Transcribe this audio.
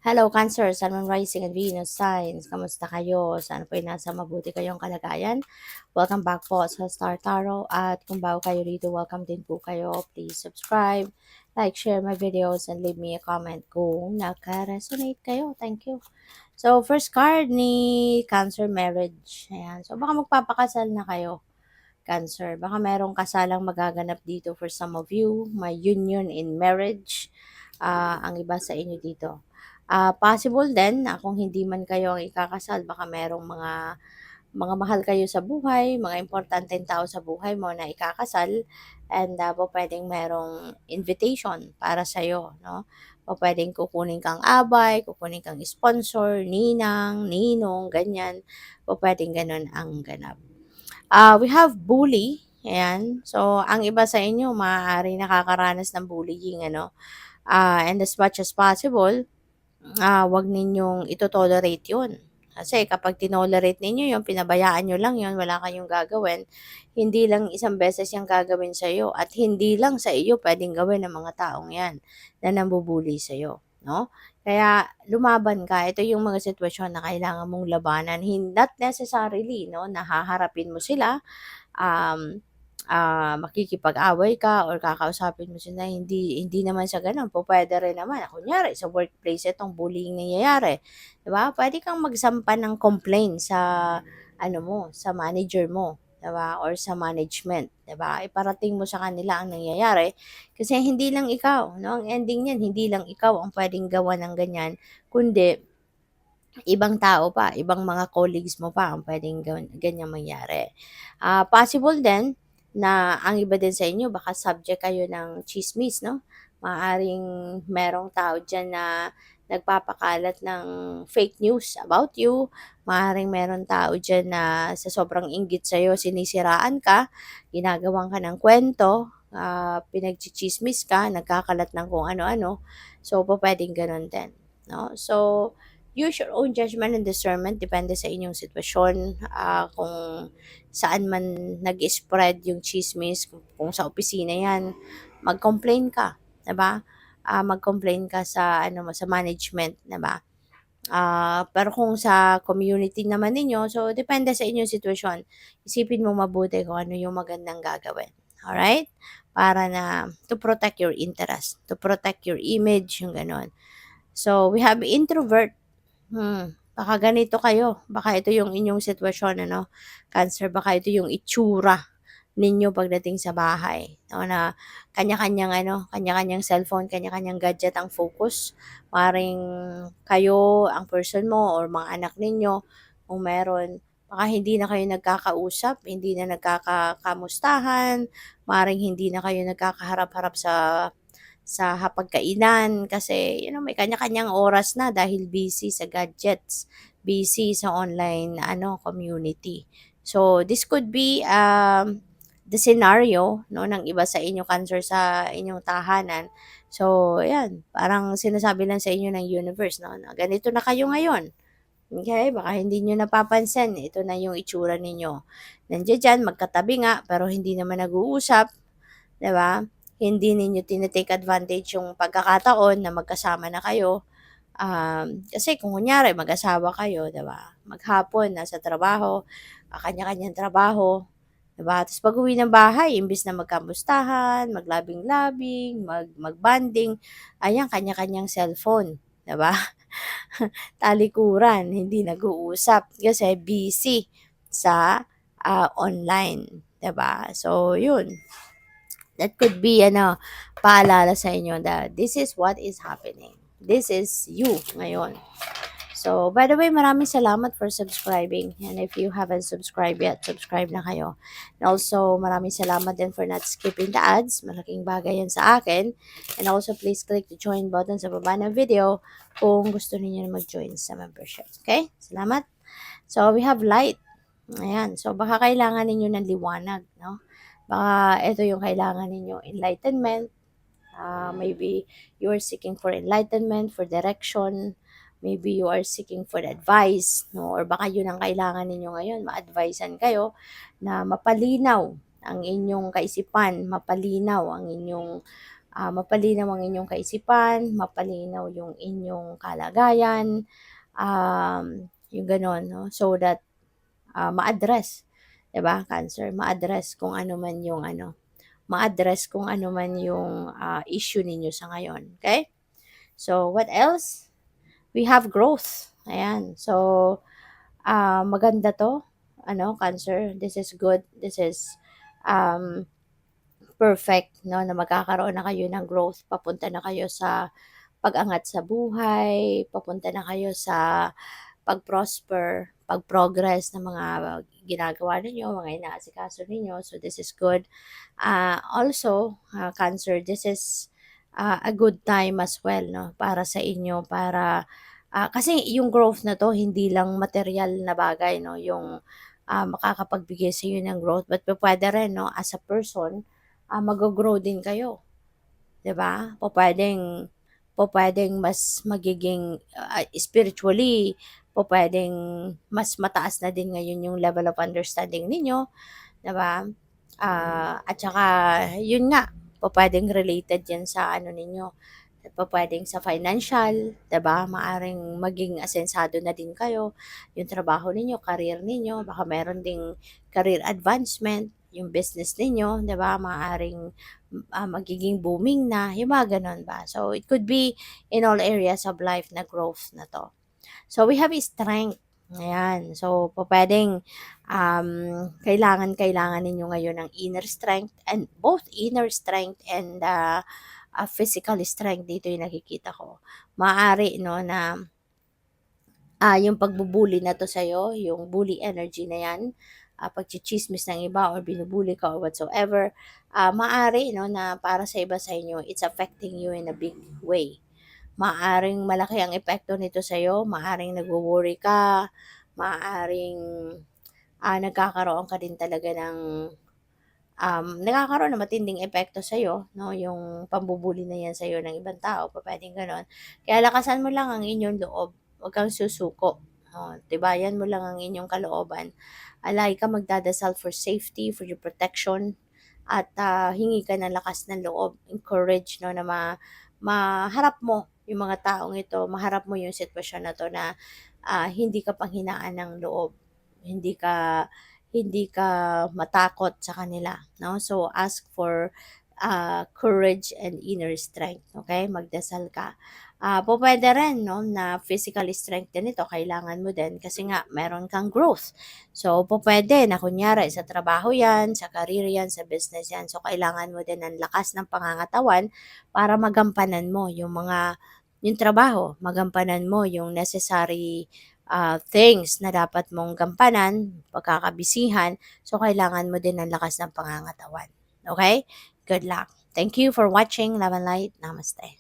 Hello, Cancer, Sun, Moon, Rising, and Venus signs. Kamusta kayo? Saan po nasa mabuti kayong kalagayan? Welcome back po sa Star Tarot. At kung bago kayo rito, welcome din po kayo. Please subscribe, like, share my videos, and leave me a comment kung naka-resonate kayo. Thank you. So, first card ni Cancer, marriage. Ayan. So, baka magpapakasal na kayo. Cancer. Baka merong kasalang magaganap dito for some of you. May union in marriage. Ang iba sa inyo dito. Possible din na kung hindi man kayo ang ikakasal, baka merong mga mahal kayo sa buhay, mga importanteng tao sa buhay mo na ikakasal, and po pwedeng merong invitation para sa'yo, no? O pwedeng kukunin kang abay, kukunin kang sponsor, ninang, ninong, ganyan. O pwedeng ganun ang ganap. We have bully, ayan. So, ang iba sa inyo, maaari nakakaranas ng bullying, ano? And as much as possible, wag ninyong ito-tolerate yun. Kasi kapag tinolerate ninyo yun, pinabayaan nyo lang yun, wala kayong gagawin, hindi lang isang beses yung gagawin sa'yo at hindi lang sa iyo pwedeng gawin ng mga taong yan na nambubuli sa'yo. No? Kaya lumaban ka. Ito yung mga sitwasyon na kailangan mong labanan. Not necessarily, no, nahaharapin mo sila, um, makikipag-away ka or kakausapin mo sila, hindi naman sa gano'n, pupuwede rin naman. Kunyari sa workplace itong bullying nangyayari, 'di ba? Puwede kang magsampa ng complaint sa ano mo, sa manager mo, 'di ba, or sa management, 'di ba? Iparating mo sa kanila ang nangyayari kasi hindi lang ikaw, 'no, ang ending niyan hindi lang ikaw ang puwedeng gawan ng ganyan, kundi ibang tao pa, ibang mga colleagues mo pa ang puwedeng ganyang mangyari. Possible din na ang iba din sa inyo baka subject kayo ng tsismis, 'no? Maaaring merong tao diyan na nagpapakalat ng fake news about you, maaaring meron tao diyan na sa sobrang inggit sa'yo sinisiraan ka, ginagawan ka ng kuwento, pinagtsitsismis ka, nagkakalat ng kung ano-ano. So, pupuwedeng gano'n din, 'no? So, use your own judgment and discernment, depende sa inyong sitwasyon, kung saan man nag-spread yung chismis, kung sa opisina yan, mag-complain ka, 'di ba? Mag-complain ka sa ano mo, sa management, 'di ba? Pero kung sa community naman ninyo, so depende sa inyong sitwasyon. Isipin mo mabuti kung ano yung magandang gagawin. Alright? Para na to protect your interest, to protect your image, yung gano'n. So, we have introvert. Baka ganito kayo, baka ito yung inyong sitwasyon ano, Cancer, baka ito yung itsura ninyo pagdating sa bahay, 'no, na kanya-kanyang ano, kanya-kanyang cellphone, kanya-kanyang gadget ang focus. Maaaring kayo, ang person mo or mga anak ninyo kung meron, baka hindi na kayo nagkakausap, hindi na nagkakamustahan, maaaring hindi na kayo nagkakaharap-harap sa hapagkainan kasi may kanya-kanyang oras na dahil busy sa gadgets, busy sa online ano community. So this could be the scenario, no, ng iba sa inyo, Cancer, sa inyong tahanan. So ayan, parang sinasabi lang sa inyo ng universe, no, na ganito na kayo ngayon. Okay, baka hindi niyo napapansin, ito na yung itsura ninyo. Nandiyan diyan magkatabi nga pero hindi naman nag-uusap, 'di ba? Hindi ninyo tine-take advantage yung pagkakataon na magkasama na kayo. Kasi kung kunyari mag-asawa kayo, 'di ba? Maghapon nasa trabaho, kanya-kanyang trabaho, 'di ba? Tapos pag-uwi ng bahay imbis na magkamustahan, maglabing-labing, mag-bonding, ayan kanya-kanyang cellphone, 'di ba? Talikuran, hindi nag-uusap kasi busy sa online, 'di ba? So, 'yun. That could be ano, paalala sa inyo that this is what is happening. This is you ngayon. So, by the way, maraming salamat for subscribing. And if you haven't subscribed yet, subscribe na kayo. And also, maraming salamat din for not skipping the ads. Malaking bagay yan sa akin. And also, please click the join button sa baba ng video kung gusto niyo na mag-join sa membership. Okay? Salamat. So, we have light. Ayan. So, baka kailangan ninyo ng liwanag, no? Baka ito yung kailangan ninyo, enlightenment. Maybe you are seeking for enlightenment, for direction. Maybe you are seeking for advice, no? Or baka yun ang kailangan ninyo ngayon, ma-advisean kayo na mapalinaw ang inyong kaisipan, mapalinaw ang inyong mapalinaw ang inyong kaisipan, mapalinaw yung inyong kalagayan, yung gano'n, no? So that ma-address, 'di ba, Cancer, ma-address kung ano man yung ma-address kung ano man yung issue ninyo sa ngayon, okay? So what else? We have growth. Ayan. So maganda 'to, Cancer. This is good. This is um perfect, no, na magkakaroon na kayo ng growth, papunta na kayo sa pag-angat sa buhay, papunta na kayo sa pag-prosper, pag-progress ng mga ginagawa ninyo, mga inaasikaso ninyo. So this is good. Also, Cancer, this is a good time as well, no, para sa inyo, para kasi yung growth na 'to hindi lang material na bagay, no, yung makakapagbigay sa sa'yo ng growth, but pupuwede rin, 'no, as a person, maggo-grow din kayo. 'Di ba? Pupuwedeng mas magiging, spiritually, pupuwedeng mas mataas na din ngayon yung level of understanding ninyo, 'di ba? At saka yun nga, pupuwedeng related yan sa ano ninyo, pupuwedeng sa financial, 'di ba? Maaaring maging asensado na din kayo, yung trabaho ninyo, career ninyo, baka meron ding career advancement, yung business ninyo, 'di ba? Maaaring magiging booming na, yung mga gano'n ba. So, it could be in all areas of life na growth na 'to. So, we have strength, ayan. So, pupuwedeng, kailangan ninyo ngayon ng inner strength, and both inner strength and physical strength, dito yung nakikita ko. Maaari, 'no, na yung pagbubully na 'to sa'yo, yung bully energy na 'yan, pagtsitsismis ng iba or binubully ka or whatsoever, maaari, 'no, na para sa iba sa inyo, it's affecting you in a big way. Maaaring malaki ang epekto nito sa'yo, maaaring nagwo-worry ka, maaaring nagkakaroon ka din talaga ng nagkakaroon ng matinding epekto sa'yo, 'no, yung pambubully na 'yan sa'yo ng ibang tao, pupuwedeng gano'n. Kaya lakasan mo lang ang inyong loob, 'wag kang susuko, oh, tibayan mo lang ang inyong kalooban. Lagi kang magdadasal for safety, for your protection, at hingi ka ng lakas ng loob, encourage, 'no, na maharap mo yung mga taong ito, maharap mo yung sitwasyon na 'to, na hindi ka panghinaan ng loob, hindi ka hindi ka matakot sa kanila, 'no? So, ask for courage and inner strength, okay? Magdasal ka. Pupuwede rin, 'no, na physical strength din ito, kailangan mo din kasi nga meron kang growth. So, pupuwede na kunyari sa trabaho 'yan, sa career 'yan, sa business 'yan. So, kailangan mo din ng lakas ng pangangatawan para magampanan mo yung trabaho, magampanan mo yung necessary things na dapat mong gampanan, pagkakabisihan. So, kailangan mo din ng lakas ng pangangatawan. Okay? Good luck. Thank you for watching. Love and light. Namaste.